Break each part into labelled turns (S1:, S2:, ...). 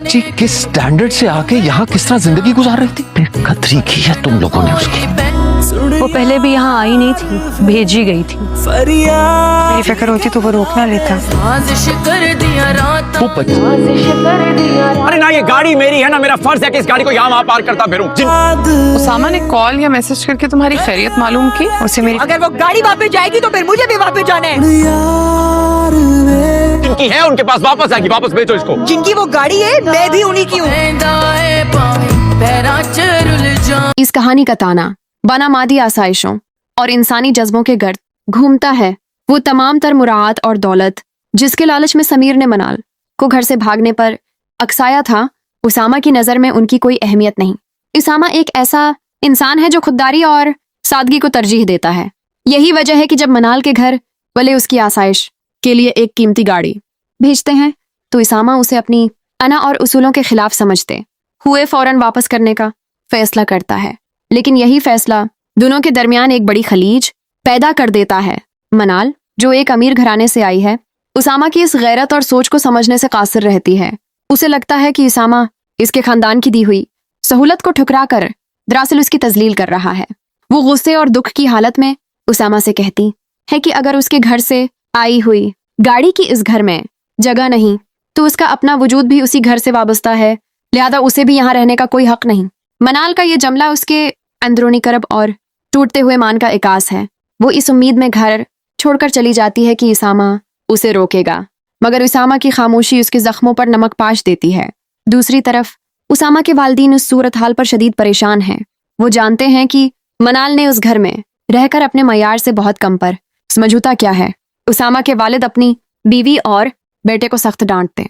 S1: जी किस स्टैंडर्ड से आके यहाँ किस तरह जिंदगी गुजार रही थी, बेकदरी की है तुम लोगों ने उसकी।
S2: वो पहले भी यहाँ आई नहीं थी, भेजी गई थी।
S3: मेरी फिक्र होती तो वो रोक ना लेता।
S1: वो
S4: अरे ना, ये गाड़ी मेरी है ना, मेरा फर्ज है कि इस गाड़ी को यहाँ वहाँ पार्क करता फिरूं।
S5: उसामा ने कॉल या मैसेज करके तुम्हारी खैरियत मालूम की?
S3: उसे मेरी
S2: अगर वो गाड़ी वापस जाएगी तो फिर मुझे भी वापस जाना है।
S4: जिनकी है उनके पास वापस आएगी, वापस भेजो इसको।
S2: जिनकी वो गाड़ी है मैं भी उन्हीं की हूँ।
S6: इस कहानी का ताना बना मादी आसाइशों और इंसानी जज्बों के गर्द घूमता है वो तमाम तर मुराद और दौलत जिसके लालच में समीर ने मनाल को घर से भागने पर अकसाया था। उसामा की नज़र में उनकी कोई अहमियत नहीं। उसामा एक ऐसा इंसान है जो खुददारी और सादगी को तरजीह देता है। यही वजह है कि जब मनाल के घर वाले उसकी आसाइश के लिए एक कीमती गाड़ी भेजते हैं तो उसामा उसे अपनी अना और उसूलों के खिलाफ समझते हुए फौरन वापस करने का फैसला करता है। लेकिन यही फैसला दोनों के दरमियान एक बड़ी खलीज पैदा कर देता है। मनाल जो एक अमीर घराने से आई है उसामा की इस गैरत और सोच को समझने से कासिर रहती है। उसे लगता है कि उसामा इसके खानदान की दी हुई सहूलत को ठुकरा कर दरअसल उसकी तजलील कर रहा है। वो गुस्से और दुख की हालत में उसामा से कहती है कि अगर उसके घर से आई हुई गाड़ी की इस घर में जगह नहीं तो उसका अपना वजूद भी उसी घर से वाबस्ता है, लिहाजा उसे भी यहाँ रहने का कोई हक नहीं। मनाल का ये जमला उसके अंदरूनी करब और टूटते हुए मान का इकास है। वो इस उम्मीद में घर छोड़कर चली जाती है कि उसामा उसे रोकेगा, मगर उसामा की खामोशी उसके जख्मों पर नमक पाश देती है। दूसरी तरफ उसामा के वालिदीन उस सूरत हाल पर शदीद परेशान हैं। वो जानते हैं कि मनाल ने उस घर में रहकर अपने मयार से बहुत कम पर समझौता क्या है। उसामा के वालिद अपनी बीवी और बेटे को सख्त डांटते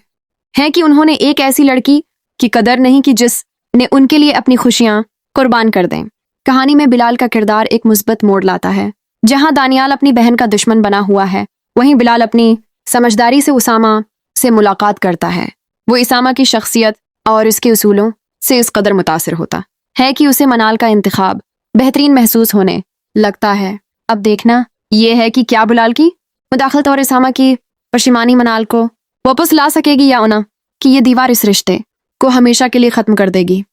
S6: हैं कि उन्होंने एक ऐसी लड़की की कदर नहीं की जिसने उनके लिए अपनी खुशियां कुर्बान कर दें। कहानी में बिलाल का किरदार एक मुस्बत मोड़ लाता है। जहां दानियाल अपनी बहन का दुश्मन बना हुआ है वहीं बिलाल अपनी समझदारी से उसामा से मुलाकात करता है। वो उसामा की शख्सियत और उसके उसूलों से इस कदर मुतासिर होता है कि उसे मनाल का इंतखाब बेहतरीन महसूस होने लगता है। अब देखना यह है कि क्या बिलाल की मुदाखलत और उसामा की पशिमानी मनाल को वापस ला सकेगी या ना, कि ये दीवार इस रिश्ते को हमेशा के लिए ख़त्म कर देगी।